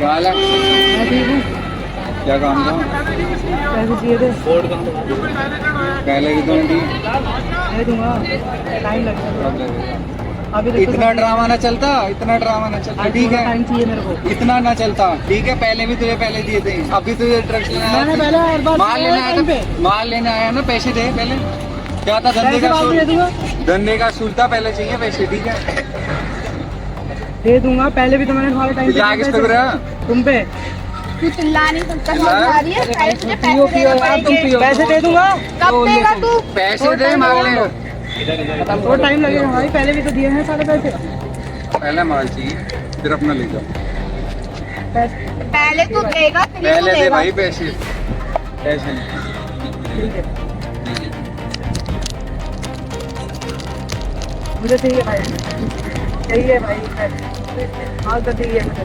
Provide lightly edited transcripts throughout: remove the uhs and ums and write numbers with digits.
गाला क्या काम था? पैसे दिए थे पहले भी तो नहीं दी। मैं दूंगा, टाइम लगेगा कब लगेगा? अभी तो इतना ड्रामा ना चलता, इतना ड्रामा ना चलता। ठीक है, टाइम चाहिए मेरे को। इतना ना चलता। ठीक है, पहले भी तुझे पहले दिए थे, अभी तुझे ड्रग्स लेना आया मैंने था। पहले हर बार माल लेना आया टाइम पे था, माल लेने आया ना, पैसे दे पहले। क्या था धंधे पैसे का बाद में दे दूंगा, धंधे का सूल था, पहले चाहिए पैसे। ठीक है, दे दूंगा। पहले भी तो मैंने तुम्हारे टाइम तुझे किस पे कर रहा? तुम पे तू चिल्ला नहीं सकता, चिल्ला? आ रही है पहले तुझे पियो पैसे पियो देने यार, तुम पड़ेंगे। पियो। पैसे दे दूंगा। कब देगा तू? पैसे दे, मांग लेगा। थोड़ा टाइम लगेगा भाई, पहले भी तो दिए हैं सारे पैसे। पहला माल चाहिए, फिर अपना ले जाओ। पहले तू देगा फिर तू पहले दे देगा। भाई पैसे, पैसे नहीं। मुझे चाहिए भाई, चाहिए भाई, हाँ तो चाहिए मुझे।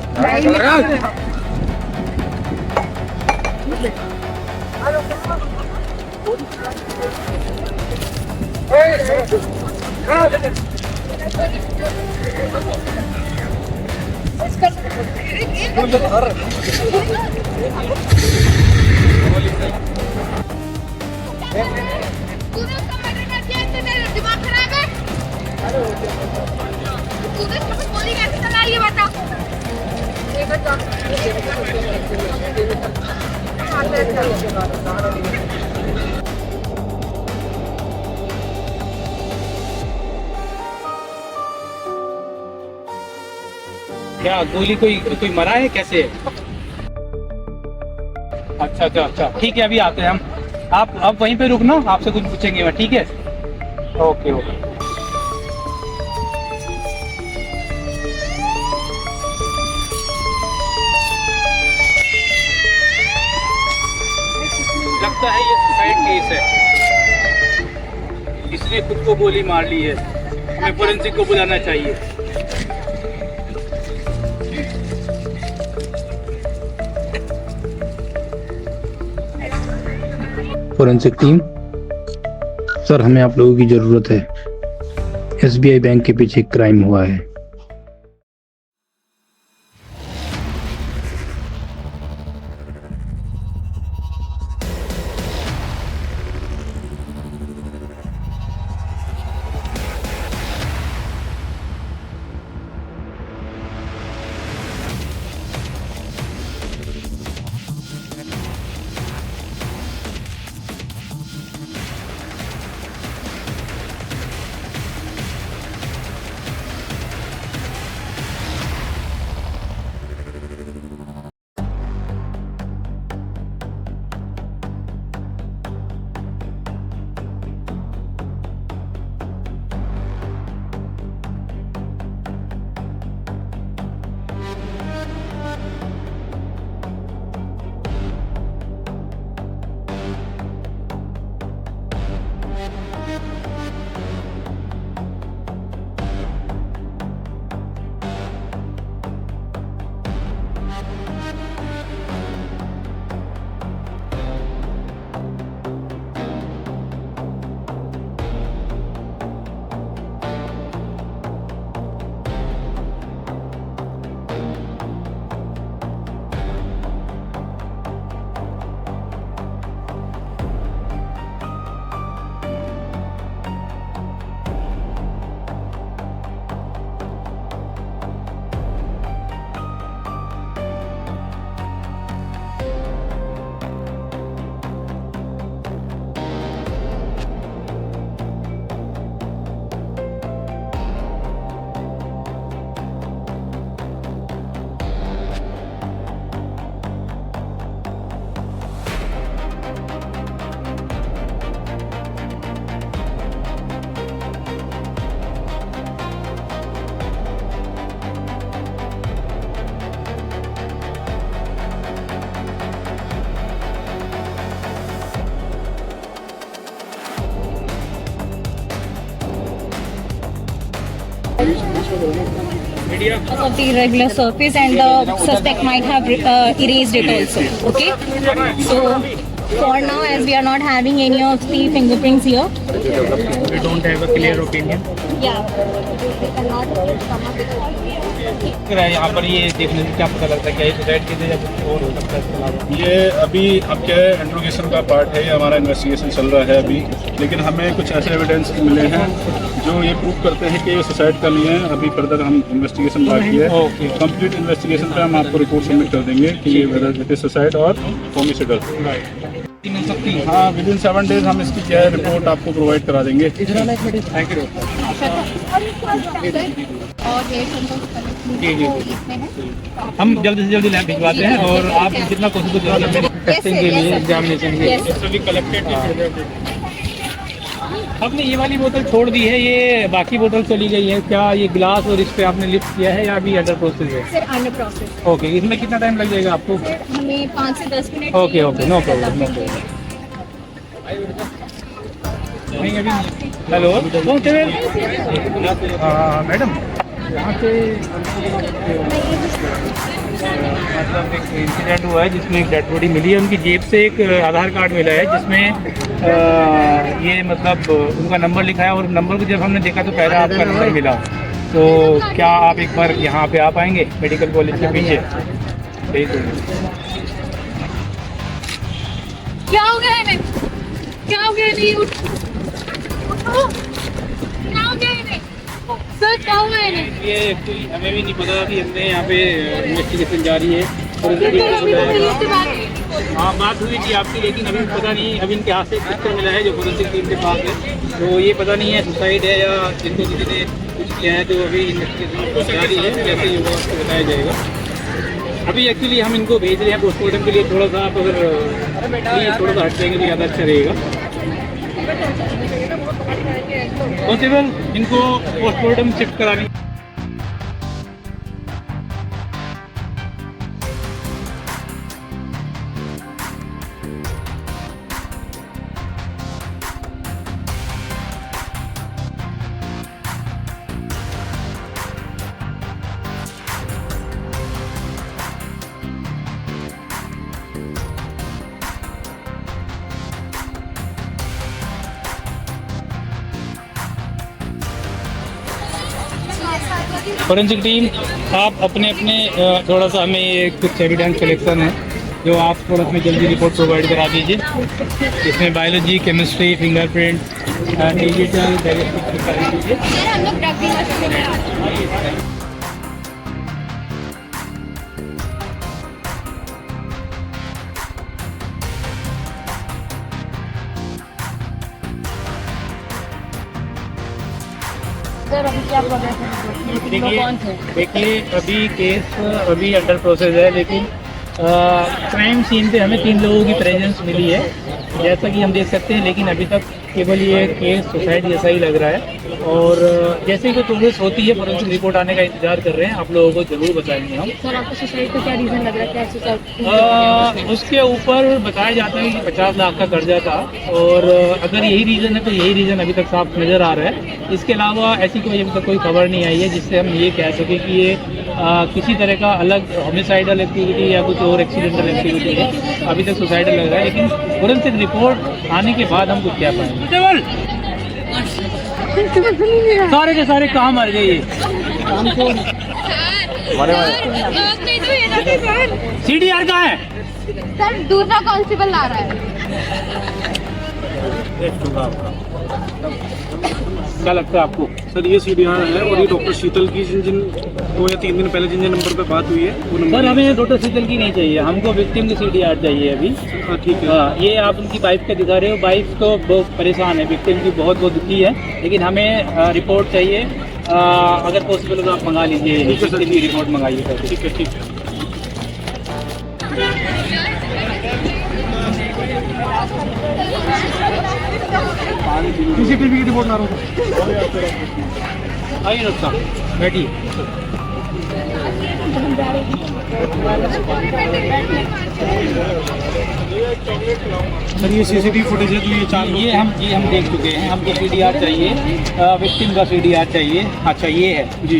तूने उसका मर्डर कर दिया, इससे तेरा दिमाग खराब है? तूने उसको गोली कैसे चलाई ये बता। क्या गोली कोई कोई मरा है कैसे? अच्छा अच्छा अच्छा, ठीक है, अभी आते हैं हम। आप वहीं पे रुकना, आपसे कुछ पूछेंगे मैं, ठीक है? Okay okay. लगता है ये सुसाइड केस है, इसने खुद को गोली मार ली है। हमें फोरेंसिक को बुलाना चाहिए। फोरेंसिक टीम सर, हमें आप लोगों की जरूरत है। एसबीआई बैंक के पीछे एक क्राइम हुआ है। of the irregular surface, and the suspect might have erased it also. Okay, so For now, as we are not having any of the fingerprints here. We don't have a clear opinion. Yeah. We cannot come up with यहाँ पर ये देखने से क्या पता लगता है, क्या ये सुसाइड की थी या कुछ और हो सकता है इसके अलावा? ये अभी अब क्या है, इंट्रोगेशन का पार्ट है, ये हमारा इन्वेस्टिगेशन चल रहा है अभी, लेकिन हमें कुछ ऐसे एविडेंस मिले हैं जो ये प्रूव करते हैं कि ये सुसाइड का नहीं है। अभी फर्दर हम इन्वेस्टिगेशन बाकी है, कंप्लीट इन्वेस्टिगेशन पे हम आपको रिपोर्ट सबमिट कर देंगे कि ये वेदर इट इज सुसाइड और होमिसाइडल। मिल सकती है। हाँ, विद इन 7 days हम इसकी क्या है रिपोर्ट आपको प्रोवाइड करा देंगे। Thank you. और ये जी जी हम जल्दी से जल्दी लैब भिजवाते हैं और आप जितना कोशिश करिए टेस्टिंग के लिए, एग्जामिनेशन के लिए सभी कलेक्टेड। आपने ये वाली बोतल छोड़ दी है, ये बाकी बोतल चली गई है क्या? ये गिलास और इस पे आपने लिफ्ट किया है या अभी अंडर प्रोसेस है? Sir under process. ओके, इसमें कितना टाइम लग जाएगा आपको? हमें 5 से 10 मिनट। Okay okay, no problem no problem. नहीं अभी हेलो पहुँचे मैडम, यहाँ पे मतलब एक इंसिडेंट हुआ है जिसमें एक डेड बॉडी मिली है। उनकी जेब से एक आधार कार्ड मिला है जिसमें ये मतलब उनका नंबर लिखा है और नंबर को जब हमने देखा तो पहला आपका नंबर मिला। तो क्या आप एक बार यहाँ पे आ पाएंगे मेडिकल कॉलेज के पीछे? क्या हो गया इन्हें? क्या हो गया इन्हें? उठो। क्या हो गया इन्हें? सर क्या हुआ इन्हें? ये एक्चुअली हमें भी नहीं पता कि हमने यहाँ पे इन्वेस्टिगेशन जारी है और हाँ बात हुई थी आपकी, लेकिन अभी पता नहीं, अभी इनके हाथ से एक पिक्चर मिला है जो फोरेंसिक टीम के पास है, तो ये पता नहीं है सुसाइड है या जिनको किसी ने कुछ किया है। तो अभी इन्वेस्टिगेशन जारी है, जैसे ही होगा आपको बताया जाएगा। अभी एक्चुअली हम इनको भेज रहे हैं पोस्टमार्टम के लिए। थोड़ा सा आप अगर थोड़ा सा हट जाएंगे तो ज़्यादा अच्छा रहेगा। पॉसिबल इनको पोस्टमार्टम शिफ्ट करानी। फोरेंसिक टीम आप अपने अपने थोड़ा सा हमें ये कुछ एविडेंस कलेक्शन है जो आप थोड़ा अपनी जल्दी रिपोर्ट प्रोवाइड करा दीजिए। इसमें biology, chemistry, fingerprint, digital ballistic करा दीजिए। सर हम लोग ड्रग यूनिवर्सिटी में आए। सर अभी क्या प्रोग्रेस है? देखिए अभी केस अभी अंडर प्रोसेस है, लेकिन क्राइम सीन पे हमें 3 लोगों की प्रेजेंस मिली है जैसा कि हम देख सकते हैं, लेकिन अभी तक केवल ये केस सुसाइड जैसा ही लग रहा है। और जैसे ही कोई प्रोग्रेस होती है फोरेंसिक रिपोर्ट आने का इंतजार कर रहे हैं, आप लोगों को जरूर बताएंगे हम। सर आपको सुसाइड का क्या रीज़न लग रहा है? क्या सुसाइड? उसके ऊपर बताया जाता है कि 50 लाख का कर्जा था, और अगर यही रीज़न है तो यही रीज़न अभी तक साफ नज़र आ रहा है। इसके अलावा ऐसी कोई अभी तक कोई खबर नहीं आई है जिससे हम ये कह सकें कि ये किसी तरह का अलग होमिसाइडल एक्टिविटी या कुछ और एक्सीडेंटल एक्टिविटी है। अभी तक सुसाइडल लग रहा है, लेकिन फोरेंसिक रिपोर्ट आने के बाद हम कुछ कह पाएंगे। सारे के सारे काम मर गए। CDR कहाँ है? सर दूसरा कांस्टेबल आ रहा है। क्या लगता है आपको? सर ये CDR है और ये डॉक्टर शीतल की जिन 2 या 3 दिन पहले जिन नंबर पे बात हुई है वो नंबर। सर हमें डॉक्टर शीतल की नहीं चाहिए, हमको विक्टिम की CDR चाहिए अभी। हाँ ठीक है। हाँ, ये आप उनकी वाइफ का दिखा रहे हो, वाइफ तो बहुत परेशान है, विक्टिम की बहुत दुखी है, लेकिन हमें रिपोर्ट चाहिए। अगर पॉसिबल हो तो आप मंगा लीजिए, विक्टिम की रिपोर्ट मंगाइए। ठीक है ठीक है। CCTV की रिपोर्ट ला रहा हूँ। आइए डॉक्टर साहब बैठिए। सर ये CCTV फुटेज है तो ये 4 ये हम देख चुके हैं। हमको CDR चाहिए, विक्टिम का CDR चाहिए। अच्छा ये है जी।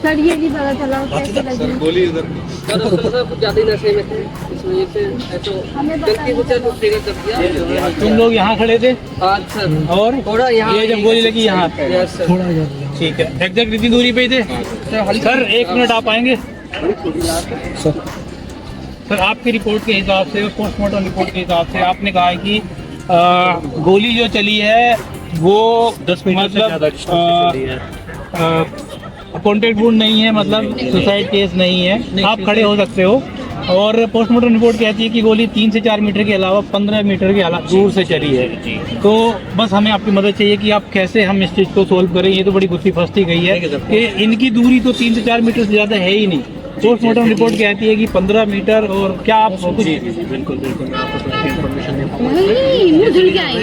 सर ये नहीं पता चला कैसे लगी गोली उधर कुछ ज्यादा ही नशे में थे इस वजह से ऐसा गलती से चलो ट्रिगर कर दिया। तुम लोग यहाँ खड़े थे हाँ सर, और थोड़ा यहाँ ये जब गोली लगी यहाँ पे? Yes sir. ठीक है, एग्जैक्ट इतनी दूरी पे ही थे सर? 1 मिनट आप आएंगे सर? आपकी रिपोर्ट के हिसाब से, पोस्टमार्टम रिपोर्ट के हिसाब से आपने कहा है कि गोली जो चली है वो 10 मिनट मतलब कॉन्टेक्ट वुंड नहीं है, मतलब सुसाइड केस नहीं है, आप खड़े हो सकते हो। और पोस्टमार्टम रिपोर्ट कहती है कि गोली 3 से 4 मीटर के अलावा 15 मीटर के अलावा दूर से चली है। तो बस हमें आपकी मदद चाहिए कि आप कैसे हम इस चीज़ को सोल्व करें। ये तो बड़ी गुत्थी फंसती गई है कि इनकी दूरी तो 3 से 4 मीटर से ज़्यादा है ही नहीं। पोस्टमार्टम रिपोर्ट कहती है कि 15 मीटर। और क्या आप कुछ बिल्कुल मैं आपको थोड़ी इन्फॉर्मेशन देता हूँ।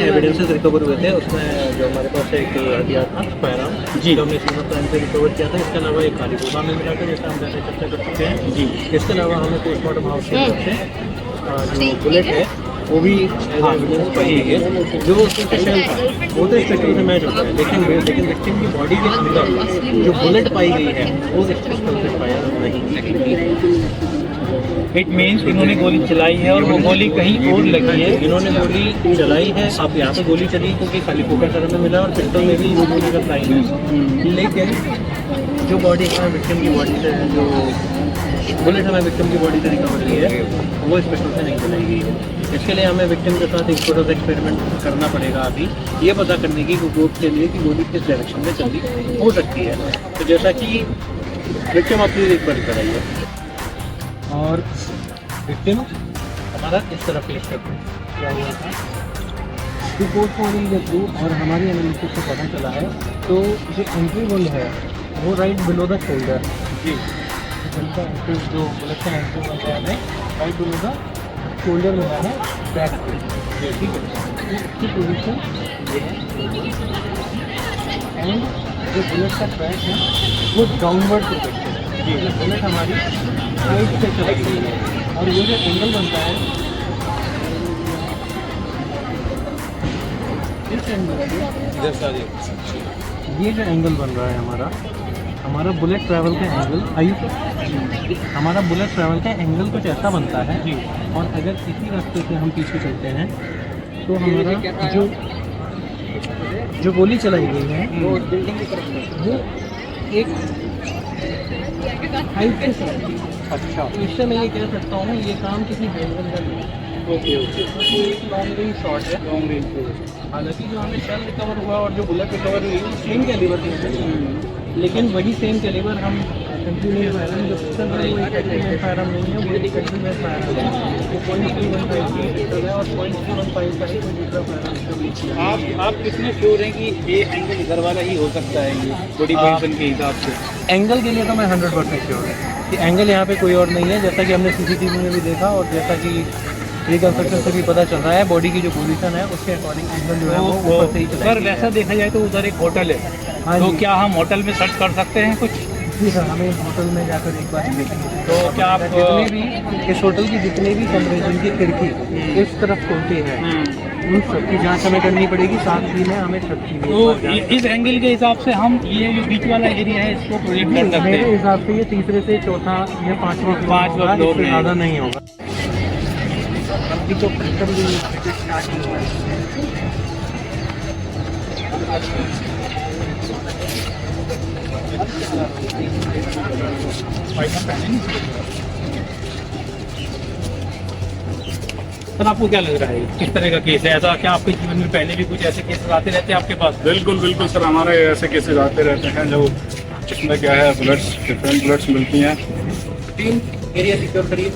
एविडेंसेस रिकवर हुए थे, उसमें जो हमारे पास एक हथियार था फायरआर्म जी, जो हमने सीमा क्राइम से रिकवर किया था। इसके अलावा एक खाली गोदाम में मिला था, जैसा हम पहले चर्चा कर चुके हैं जी। इसके अलावा हमें पोस्टमार्टम हाउस की तरफ से जो बुलेट है वो भी एविडेंस पाई गई है। जो उसका शेल था वो तो पिस्टल से मैच होता है, लेकिन विक्टिम की बॉडी के अंदर जो बुलेट पाई गई है वो पिस्टल से फायर नहीं। इट मीन्स इन्होंने गोली चलाई है और वो गोली कहीं और लगी है। इन्होंने गोली चलाई है, अब यहाँ पे गोली चली क्योंकि खाली फोकस तरह में मिला और पिस्टल में भी गोली का फ्लाई है। लेकिन जो बॉडी हमें विक्टिम की बॉडी से, जो बुलेट हमें विक्टिम की बॉडी से रिकवर की है वो इस पिस्टल से नहीं चलाई गई है। इसके लिए हमें विक्टिम के साथ एक छोटा सा एक्सपेरिमेंट करना पड़ेगा अभी, ये पता करने की ग्रुप के लिए कि गोली किस डायरेक्शन में चली हो सकती है। तो जैसा कि विक्टिम अपनी एक बार कराई है और विक्टिम हमारा इस तरफ फेस करते हैं क्या हुआ था। रिपोर्ट मॉडल के थ्रू और हमारी एनालिसिस से पता चला है तो जो एंट्री वुंड है वो राइट बिलो द शोल्डर जी, जिनका जो बुलेट का एंट्री वुंड है राइट बिलो द शोल्डर में है बैक पे, ठीक है। इसकी पोजीशन ये है एंड जो बुलेट का ट्रैक है वो डाउनवर्ड प्रोटेक्टेड है जी। जो बुलेट हमारी साइड से चलाई गई है और ये जो एंगल बनता है इस एंगल ये जो एंगल बन रहा है हमारा बुलेट ट्रैवल का एंगल हमारा बुलेट ट्रैवल का एंगल कुछ ऐसा बनता है जी। और अगर इसी रास्ते से हम पीछे चलते हैं तो हमारा जो गोली चलाई गई है वो एक हाइट से चलाई। अच्छा, तो इससे मैं ये कह सकता हूँ ये काम किसी हैंडगन का नहीं है। ओके ओके, तो ये एक लॉन्ग रेंज शॉट है, लॉन्ग रेंज। हालांकि जो हमें शेल रिकवर हुआ और जो बुलेट रिकवर हुई वो सेम कैलिबर की है, लेकिन वही सेम कैलिबर हम कंटिन्यूस फायरआर्म जो पिस्टल है वो कंटिन्यूस फायरआर्म नहीं है, वो एक कंटिन्यूस फायरआर्म है। वो 0.315 की पिस्टल है और 0.315 का ही दूसरा फायरआर्म का बीच है। आप कितने श्योर हैं कि ये एंगल इधर वाला ही हो सकता है ये बॉडी पोजीशन के हिसाब से? एंगल के लिए तो मैं 100% श्योर है कि एंगल यहाँ पे कोई और नहीं है, जैसा कि हमने सीसीटीवी में भी देखा और जैसा कि रिकंस्ट्रक्शन से भी पता चल रहा है बॉडी की जो पोजीशन है उसके अकॉर्डिंग एंगल जो है वो ऊपर से ही चला। सर वैसा देखा जाए तो उधर एक होटल है, तो क्या हम होटल में सर्च कर सकते हैं कुछ? जी सर, हमें होटल में जाकर एक बार देखेंगे। तो क्या आप जितने भी इस होटल की जितने भी कमरे जिनकी खिड़की इस तरफ खुलती है उन सबकी जांच हमें करनी पड़ेगी, साथ ही में हमें छत की भी तो इस एंगल के हिसाब से हम ये जो बीच वाला एरिया है इसको प्रोजेक्ट कर सकते मेरे हैं। हिसाब से ये तीसरे से चौथा या पाँचवा फ्लोर से ज़्यादा नहीं होगा। अभी तो सर आपको क्या लग रहा है किस तरह का केस है? ऐसा क्या आपके जीवन में पहले भी कुछ ऐसे केसेस आते रहते हैं आपके पास? बिल्कुल बिल्कुल सर, हमारे ऐसे केसेस आते रहते हैं जो इसमें क्या है ब्लड्स, डिफरेंट ब्लड्स मिलती हैं। टीम एरिया सिक्योर करिए,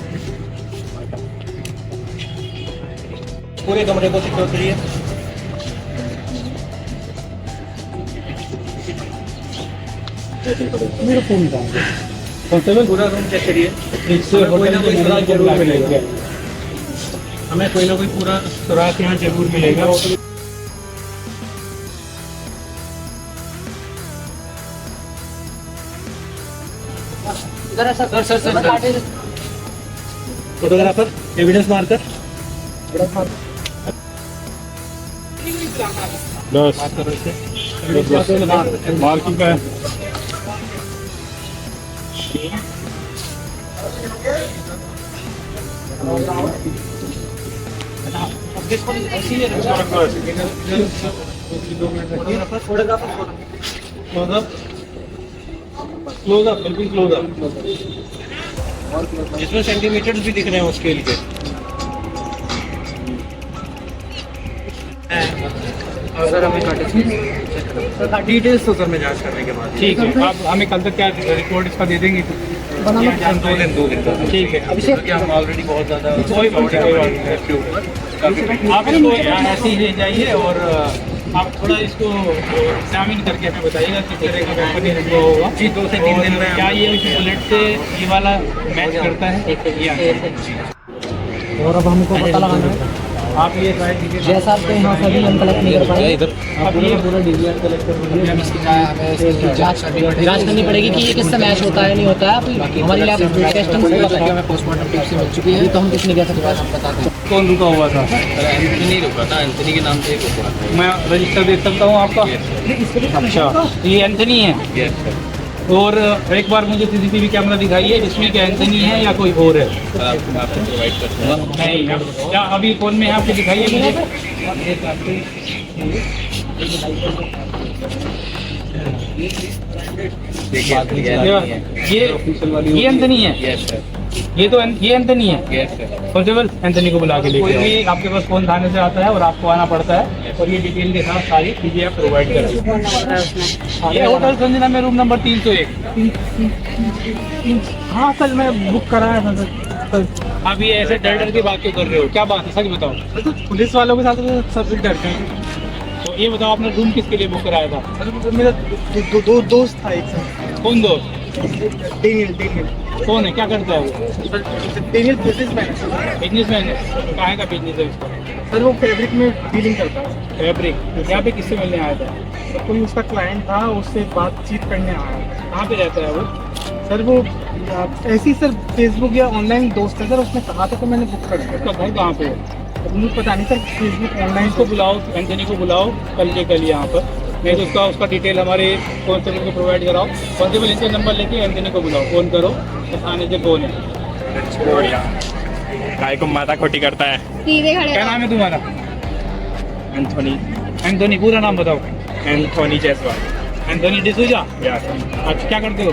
पूरे कमरे को सिक्योर करिए। मेरा फोन कहाँ है? पूरा रूम चेक करिए, इससे कोई ना कोई सुराग जरूर मिलेगा, हमें कोई ना कोई पूरा सुराग यहाँ जरूर मिलेगा। फोटोग्राफर, एविडेंस मार्कर, बस मार्किंग पे क्लोज अप, बिल्कुल क्लोज अप, जिसमें सेंटीमीटर्स भी दिख रहे हैं उस स्केल के। अगर हमें डिटेल्स तो सर मैं जांच करने के बाद। ठीक है, आप हमें कल तक क्या रिपोर्ट इसका दे देंगे? दो दिन ठीक है, क्योंकि हम ऑलरेडी बहुत ज़्यादा कोई बात नहीं। आप इसको ऐसे ही ले जाइए और आप थोड़ा इसको एग्जामिन करके हमें बताइएगा किस तरह का वेपन इनको होगा। जी 2 से 3 दिन में क्या ये बुलेट से ये वाला मैच करता है या और अब हमको पता लगाना है। आप ये ट्राई कीजिए। जैसा आपको यहाँ से अभी हम कलेक्ट नहीं कर पाएंगे, अब ये पूरा डीवीआर कलेक्ट कर जांच करनी पड़ेगी कि ये किससे मैच होता है नहीं होता है। अभी हमारी लैब टेस्टिंग हमें पोस्टमार्टम टीम से मिल चुकी है, तो हम कुछ नहीं कह सकते। हम बताते हैं। कौन रुका हुआ था? एंथनी रुका था, एंथनी के नाम से एक रुका था। मैं रजिस्टर देख सकता हूँ आपका? अच्छा, ये एंथनी है। और एक बार मुझे सीसीटीवी कैमरा दिखाइए, इसमें क्या एंथनी है या कोई और है? प्रोवाइड कर दूंगा। नहीं, क्या अभी फोन में है आपके? दिखाइए मुझे। ये एंथनी है। यस सर, ये तो ये एंथनी है। Yes sir. कांस्टेबल एंथनी को बुला के लेके आओ। ये आपके पास फोन थाने से आता है और आपको आना पड़ता है और ये डिटेल के साथ सारी चीजें आप प्रोवाइड करें। ये होटल संजना में रूम नंबर 301। हाँ सर, मैं बुक कराया था सर। आप ये ऐसे डर डर के बात क्यों कर रहे हो? क्या बात है, सच बताओ। पुलिस वालों के साथ सब डरते हैं। तो ये बताओ, आपने रूम किसके लिए बुक कराया था? सर मेरा दो दोस्त था एक सर। कौन दोस्त? डेनियल कौन है, क्या करता है वो? डेनियल बिजनेसमैन है सर। बिजनेसमैन है। कहाँ का बिजनेस है उसका? सर वो फैब्रिक में डीलिंग करता है। फैब्रिक। यहाँ पे किससे मिलने आया था? सर कोई उसका क्लाइंट था, उससे बातचीत करने आया। कहाँ पे रहता है वो? सर वो ऐसे ही सर फेसबुक या ऑनलाइन दोस्त है सर, उसने कहा था तो मैंने बुक कर दिया। उसका घर कहाँ पे है? मुझे पता नहीं सर, फेसबुक ऑनलाइन इसको बुलाओ, एंथनी को बुलाओ कल के कल यहाँ पर। नहीं तो उसका डिटेल हमारे कांस्टेबल को प्रोवाइड कराओ। कांस्टेबल इनका नंबर लेके एंथनी को बुलाओ, फोन करो तो थाने से कौन है। काय को माता खोटी करता है। सीधे खड़े क्या नाम है तुम्हारा? एंथोनी एंथनी, पूरा नाम बताओ। एंथोनी जायसवाल। एंथनी डिसूजा। या अच्छा, क्या करते हो?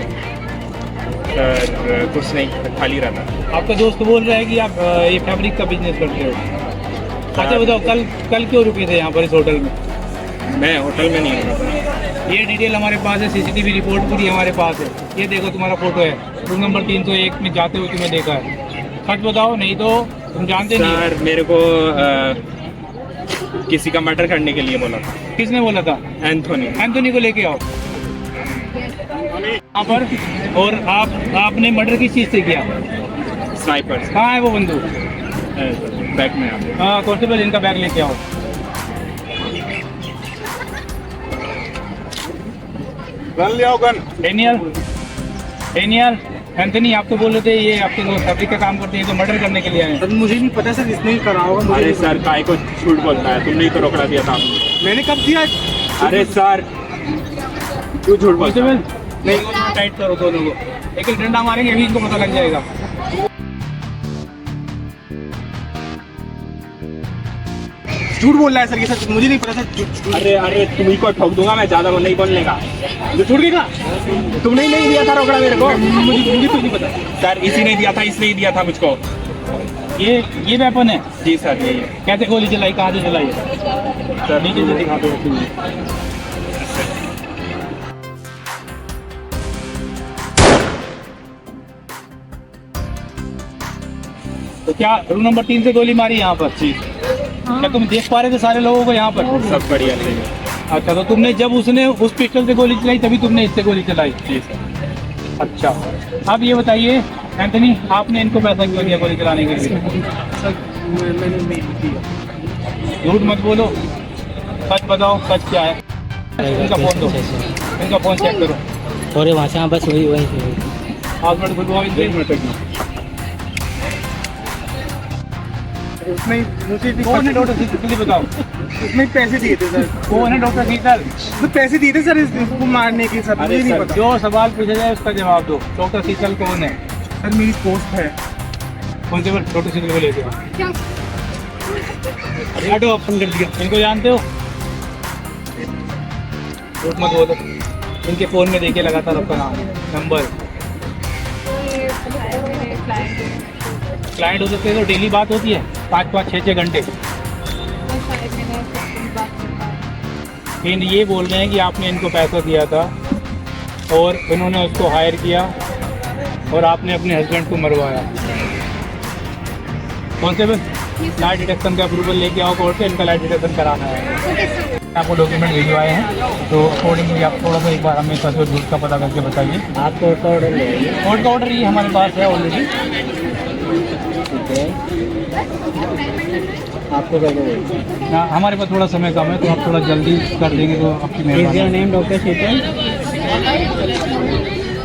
सर कुछ नहीं, खाली रहता। आपका दोस्त बोल रहा है कि आप ये फैब्रिक का बिजनेस करते हो। अच्छा बताओ, कल क्यों रुके थे यहाँ पर इस होटल में? मैं होटल में नहीं हूँ। ये डिटेल हमारे पास है, सीसीटीवी रिपोर्ट पूरी हमारे पास है। ये देखो तुम्हारा फोटो है, रूम नंबर 301 में जाते हुए तुम्हें देखा है। सच बताओ, नहीं तो तुम जानते नहीं। सर मेरे को किसी का मर्डर करने के लिए बोला था। किसने बोला था? एंथोनी। एंथनी को लेके आओ यहाँ पर। और आपने मर्डर किस चीज़ से किया? स्नाइपर। कहाँ है वो बंदूक? बैग में आप। हाँ कांस्टेबल, इनका बैग लेके आओ। गन ले आओ, गन। डेनियल, एंथनी, आप तो बोल रहे थे ये आपके दोस्त फैब्रिक का काम करते हैं, तो मर्डर करने के लिए आए हैं। सर मुझे नहीं पता सर, इसने ही करा होगा। मुझे अरे नहीं सर काय को झूठ बोलता है, तुमने ही तो रोकड़ा दिया था। पता। मैंने कब दिया? अरे सर क्यों झूठ बोलता कांस्टेबल, है? नहीं टाइट करो दोनों को, एक डंडा मारेंगे अभी इनको पता लग जाएगा। झूठ बोल रहा है सर ये सर, मुझे नहीं पता सर। अरे तुम्ही को ठोक दूंगा मैं, ज्यादा नहीं बोलने का। छूट गया? तुमने ही नहीं दिया था रोकड़ा मेरे को। मुझे कुछ नहीं पता सर इसी ने दिया था, इसने ही दिया था मुझको। ये वेपन है? जी सर यही है। कैसे गोली चलाई, कहाँ से चलाई? सर नीचे से दिखा दो। तो क्या रूम नंबर 3 से गोली मारी यहाँ पर? जी क्या तुम देख पा रहे थे सारे लोगों को यहाँ पर? सब बढ़िया सही है। अच्छा, तो तुमने जब उसने उस पिस्टल से गोली चलाई तभी तुमने इससे गोली चलाई? जी सर। अच्छा, अब ये बताइए एंथनी, आपने इनको पैसा क्यों दिया गोली चलाने के लिए? सर, मैंने नहीं दिया। झूठ मत बोलो, सच बताओ, सच क्या है? इनका फोन दो, इनका फोन चेक करो। और वहाँ से हाँ बस वही पासवर्ड खुलवाओ इनसे। उसमें मुझे भी कौन है डॉक्टर शीतल, जल्दी बताओ। उसमें पैसे दिए थे सर। कौन है डॉक्टर शीतल? तो पैसे दिए थे सर इसको मारने के सर, मुझे नहीं पता। जो सवाल पूछा जाए उसका जवाब दो। डॉक्टर शीतल कौन है? सर मेरी पोस्ट है। कौन से डॉक्टर शीतल को लेते हो? ऑटो ऑप्शन कर दिया। इनको जानते हो? झूठ मत बोलो। इनके फ़ोन में देखिए लगातार आपका नाम, नंबर। क्लाइंट हो सकते हैं तो डेली बात होती है 5-5, 6-6 घंटे। इन ये बोल रहे हैं कि आपने इनको पैसा दिया था और इन्होंने उसको हायर किया और आपने अपने हस्बैंड को मरवाया। कॉन्स्टेबल, लाइट डिटेक्शन का अप्रूवल लेके आओ कोर्ट से, इनका लाइट डिटेक्शन कराना है। आपको डॉक्यूमेंट भिजवाए हैं तो अकॉर्डिंगली आप थोड़ा सा एक बार हमें सच और झूठ का पता करके बताइए। आप कोर्ट का ऑर्डर ले आइए। कोर्ट का ऑर्डर ये हमारे पास है ऑलरेडी। ठीक है, आपको कर दो। हाँ, हमारे पास थोड़ा समय कम है तो आप थोड़ा जल्दी कर देंगे तो आपकी इज योर मेहरबानी। Name doctor Sheetal?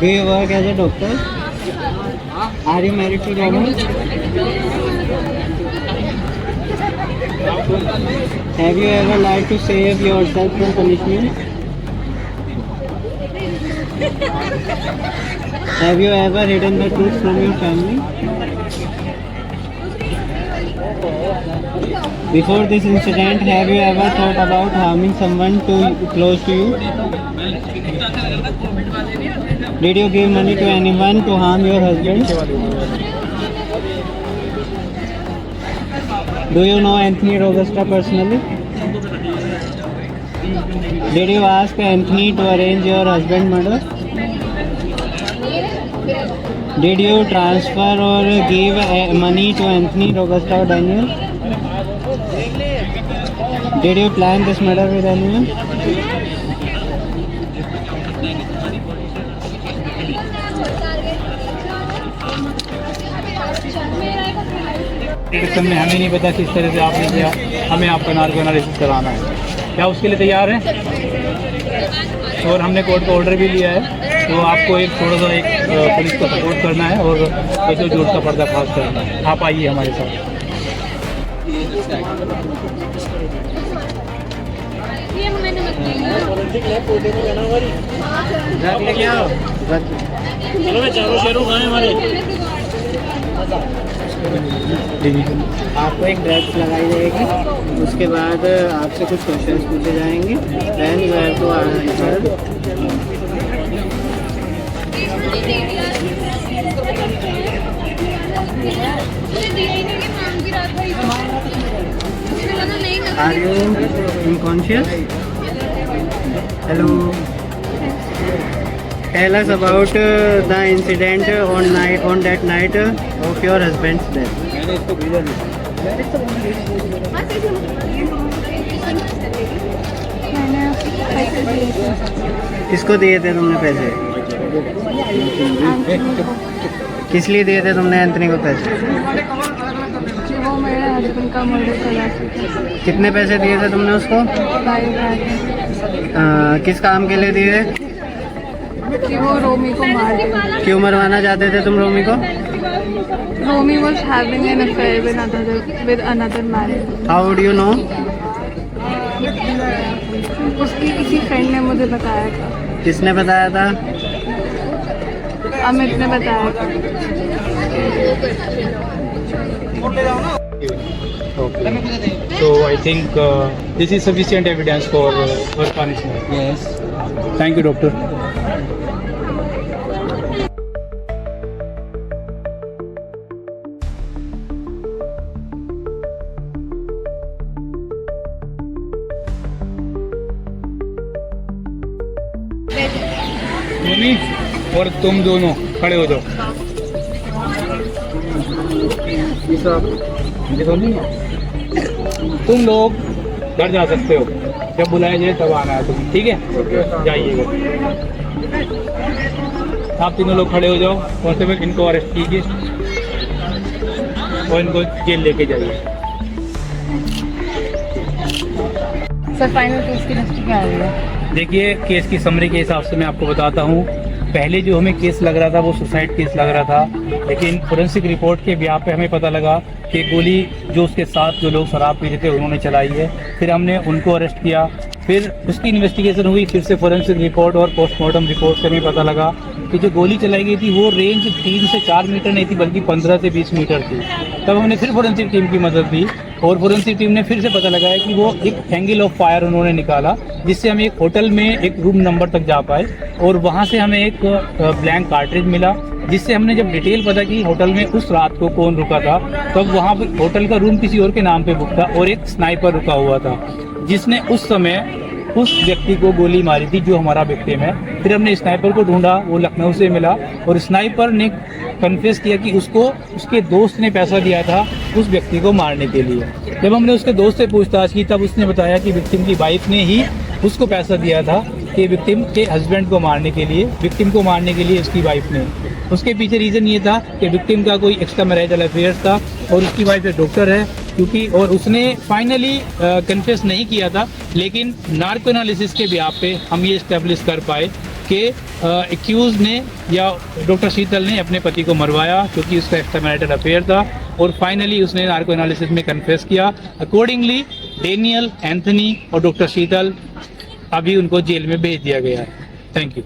Do you work as a doctor? Are you married to doctor? Have you ever lied to save yourself from punishment? Have you ever hidden the truth from your family? Before this incident, have you ever thought about harming someone close to you? Did you give money to anyone to harm your husband? Do you know Anthony Robusta personally? Did you ask Anthony to arrange your husband's murder? Did you transfer or give money to Anthony Robusta or Daniel? Did you plan this murder with anyone? Detection में हमें नहीं पता किस तरह से आपने किया, हमें आपका नार्को एनालिसिस कराना है। क्या उसके लिए तैयार हैं? और हमने कोर्ट का ऑर्डर भी लिया है तो आपको एक थोड़ा सा पुलिस को सपोर्ट करना है और जो झूठ का पर्दाफाश करना है। आप आइए हमारे साथ। आपको एक ड्रग्स लगाई जाएगी, उसके बाद आपसे कुछ क्वेश्चंस पूछे जाएंगे। Then you have to answer. Are you unconscious? Hello, tell us about the incident on that night of your husband's death. किसको दिए थे तुमने पैसे? किस लिए दिए थे तुमने एंथनी को पैसे? वो मेरे हस्बैंड का मर्डर करा। कितने पैसे दिए थे तुमने उसको? किस काम के लिए दिए? कि वो रोमी को मार दे। क्यों मरवाना चाहते थे तुम रोमी को? रोमी was having an affair with another man. How would you know? उसकी किसी फ्रेंड ने मुझे बताया था। किसने बताया था? अमित ने बताया था। So I think this is sufficient evidence for punishment. Yes. Thank you, doctor. रोमी और तुम दोनों खड़े हो जाओ। तुम लोग घर जा सकते हो, जब बुलाया जाए तब आना है तुम, ठीक है? जाइएगा। आप तीनों लोग खड़े हो जाओ। कांस्टेबल, इनको अरेस्ट कीजिए और इनको जेल लेके जाइए। सर फाइनल केस की लिस्ट क्या है? देखिए, केस की समरी के हिसाब से मैं आपको बताता हूँ। पहले जो हमें केस लग रहा था वो सुसाइड केस लग रहा था, लेकिन फोरेंसिक रिपोर्ट के ब्याह पे हमें पता लगा कि गोली जो उसके साथ जो लोग शराब पी रहे थे उन्होंने चलाई है। फिर हमने उनको अरेस्ट किया, फिर उसकी इन्वेस्टिगेशन हुई, फिर से फोरेंसिक रिपोर्ट और पोस्टमार्टम रिपोर्ट से हमें पता लगा कि जो गोली चलाई गई थी वो रेंज 3 से 4 मीटर नहीं थी बल्कि 15 से 20 मीटर थी। तब हमने फिर फोरेंसिक टीम की मदद ली और फोरेंसिक टीम ने फिर से पता लगाया कि वो एक एंगल ऑफ फायर उन्होंने निकाला, जिससे हम एक होटल में एक रूम नंबर तक जा पाए और वहाँ से हमें एक ब्लैंक कार्ट्रिज मिला, जिससे हमने जब डिटेल पता की होटल में उस रात को कौन रुका था, तब वहाँ पर होटल का रूम किसी और के नाम पे बुक था और एक स्नाइपर रुका हुआ था जिसने उस समय उस व्यक्ति को गोली मारी थी जो हमारा विक्टिम है। फिर हमने स्नाइपर को ढूंढा, वो लखनऊ से मिला और स्नाइपर ने कन्फेस किया कि उसको उसके दोस्त ने पैसा दिया था उस व्यक्ति को मारने के लिए। जब हमने उसके दोस्त से पूछताछ की तब उसने बताया कि विक्टिम की वाइफ ने ही उसको पैसा दिया था कि विक्टिम के हस्बैंड को मारने के लिए, विक्टिम को मारने के लिए उसकी वाइफ ने। उसके पीछे रीज़न ये था कि विक्टिम का कोई एक्स्ट्रा मैरिजल अफेयर्स था और उसकी वाइफ एक डॉक्टर है, क्योंकि और उसने फाइनली कन्फेस नहीं किया था, लेकिन नार्को एनालिसिस के ब्याह पे हम ये इस्टेब्लिश कर पाए कि एक्यूज ने या डॉक्टर शीतल ने अपने पति को मरवाया क्योंकि उसका एक्स्ट्रा मैरिटल अफेयर था और फाइनली उसने नार्को एनालिसिस में कन्फेस किया। अकॉर्डिंगली डेनियल, एंथनी और डॉक्टर शीतल अभी उनको जेल में भेज दिया गया है। Thank you.